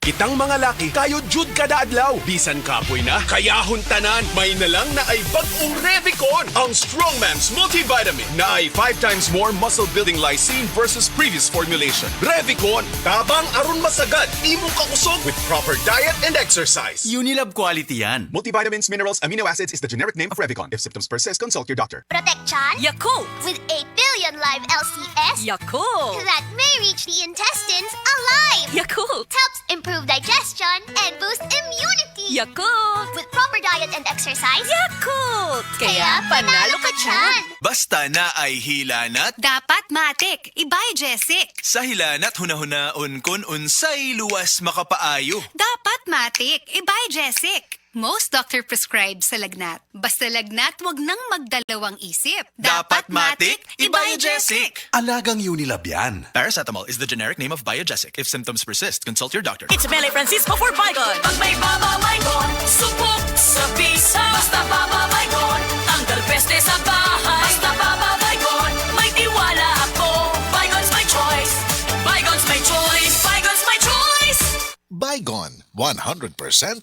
Kitang mga laki, kayo jud kada adlaw. Bisan kapoy na, kaya huntanan. May nalang na ay bagong Revicon. Ang Strongman's Multivitamin na ay 5 times more muscle-building lysine versus previous formulation. Revicon, tabang aron masagad, imong kakusog with proper diet and exercise. Unilab quality yan. Multivitamins, minerals, amino acids is the generic name of Revicon. If symptoms persist, consult your doctor. Protection Yakult! with 8 billion live LCS Yakult! that may reach the intestines alive. Yakult! Helps improve digestion and boost immunity. Yakult! With proper diet and exercise, Yakult! Kaya panalo ka dyan! Basta na ay hilanat, Dapat matik, ibay Jessic. sa hilanat hunahunaon kun unsay luwas makapaayo. Dapat matik, ibay Jessic. Most doctor prescribe sa lagnat. Basta lagnat, wag nang magdalawang isip. Dapat matik, Ibiogesik. Alagang Unilab yan. Paracetamol is the generic name of Biogesic. If symptoms persist, consult your doctor. It's Mele Francisco for Baygon. Pag may Baba Baygon, supok sa bisa. Basta Baba Baygon, tanggal peste sa bahay. Basta Baba Baygon, may tiwala ako. Baygon's my choice. Baygon's my choice. Baygon's my choice. Baygon, 100%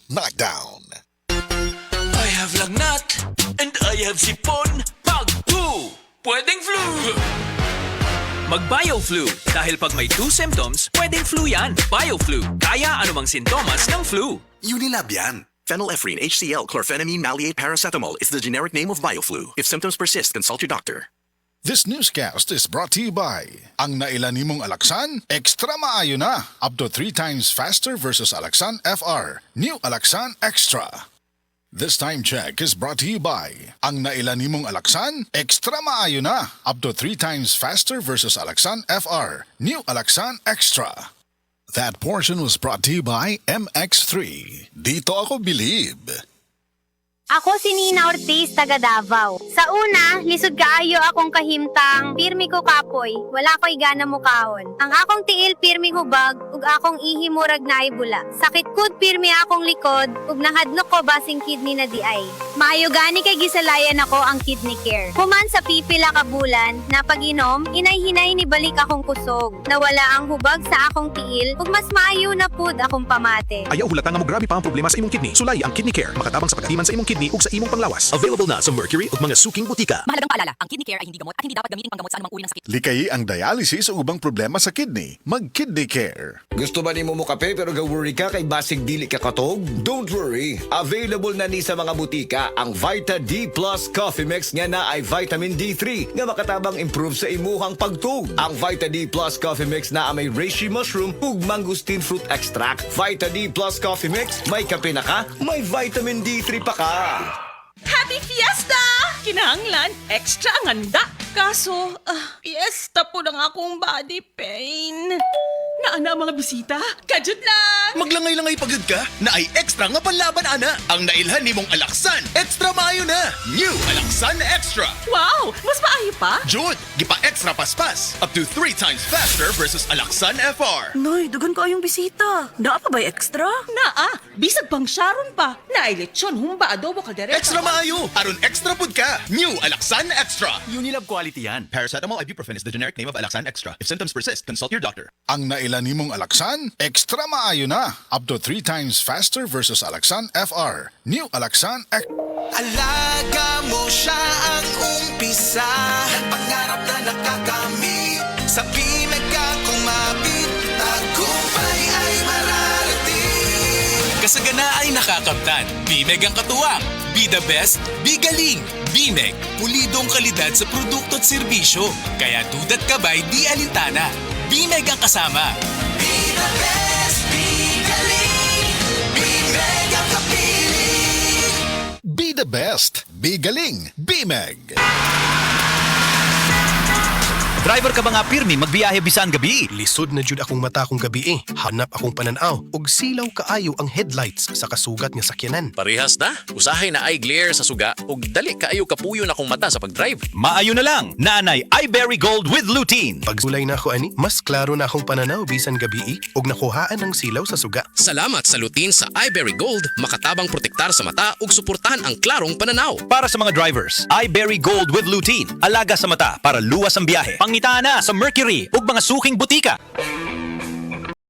knockdown. I have lagnat and I have sipon. Pag flu, pwedeng flu. Mag-BioFlu. Dahil pag may 2 symptoms, pwedeng flu yan. BioFlu. Kaya anumang sintomas ng flu. Unilab yan. Phenylephrine, HCl, chlorphenamine, maleate, paracetamol is the generic name of BioFlu. If symptoms persist, consult your doctor. This newscast is brought to you by ang nailan nimong Alaksan, extra maayo na. Up to 3 times faster versus Alaksan FR. New Alaksan Extra. This time check is brought to you by ang nailan nimong Alaksan, extra maayo na. Up to 3 times faster versus Alaksan FR. New Alaksan Extra. That portion was brought to you by MX3. Dito ako believe. Ako si Nina Ortiz, taga Davao. Sa una, lisod kaayo akong kahimtang, pirmi ko kapoy, wala ko'y gana mukahon. Ang akong tiil pirmi hubag, ug akong ihimurag na ibula. Sakit kud pirmi akong likod, ug nahadlok ko basing kidney na di ay. Maayo gani kay gisalayan ako ang kidney care. Human sa pipila ka bulan, na pag-inom, inay-hinay ni balik akong kusog. Nawala ang hubag sa akong tiil, ug mas maayo na pud akong pamate. Ayaw hulata nga mo grabe pa ang problema sa imong kidney. Sulay ang Kidney Care. Makatabang sa pagatiman sa imong kidney ug sa imong panglawas. Available na sa Mercury ug mga suking butika. Mahalagang paalala, ang kidney care ay hindi gamot at hindi dapat gamitin panggamot sa anumang uri ng sakit. Likayi ang dialysis o ubang problema sa kidney. Mag-Kidney Care. Gusto ba ni mo kape pero ga-worry ka kay basig dili ka katog? Don't worry. Available na ni sa mga butika ang Vita D Plus Coffee Mix nga na ay vitamin D3 nga makatabang improve sa imuhang pagtug. Ang Vita D Plus Coffee Mix na may reishi mushroom ug mangosteen fruit extract. Vita D Plus Coffee Mix, may kape na ka, may vitamin D3 pa ka. Happy Fiesta! Kinahanglan, extra ang handa. Kaso, fiesta po ng akong body pain. Naana mga bisita? Kajud lang! Maglangay-langay pagod ka na ay extra nga panlaban ana. Ang nailhan nimong Alaksan, extra maayo na. New Alaksan Extra. Wow! Mas maayo pa? Jud, gipa extra paspas. Up to 3 times faster versus Alaksan FR. Noy, dugan ko yung bisita. Naa pa ba extra? Naa. Bisag pang Sharon pa. Naay lechon, humba, adobo, kaldereta. Extra maayo. Aron extra pud ka. New Alaksan Extra. Unilab quality yan. Paracetamol ibuprofen is the generic name of Alaksan Extra. If symptoms persist, consult your doctor. Ang nailan nimong Alaksan, extra maayo na. Up to 3 times faster versus Alaksan FR. New Alaksan Alaga mo siya ang umpisa. Pangarap na nakakamit. Sa pinagka kumapit, tagumpay ay mararating. Kasagana ay nakakamtan. Bimeg ang katuwang. Be the best, be galing. Bimeg, pulidong kalidad sa produkto at serbisyo. Kaya dudat kabay di alintana. Bimeg ang kasama. Be the best, be galing. Bimeg ang kapili. Be the best. Be galing. Bimeg. Driver ka ba nga pirmi magbiyahe bisan gabi? Lisod na jud akong mata kong gabi Hanap akong pananaw og silaw kaayo ang headlights sa kasugat nga sakyanan. Parehas na. Usahay na eye glare sa suga ug dali kaayo kapuyo na akong mata sa pagdrive. Maayo na lang. Naanay iBerry Gold with lutein. Pagsulay na ako ani, mas klaro na akong pananaw bisan gabi og nakuhaan ang silaw sa suga. Salamat sa lutein sa iBerry Gold, makatabang protektar sa mata ug suportahan ang klarong pananaw. Para sa mga drivers, iBerry Gold with lutein. Alaga sa mata para luwas ang biyahe. Pangitaan na sa Mercury ug mga suking butika.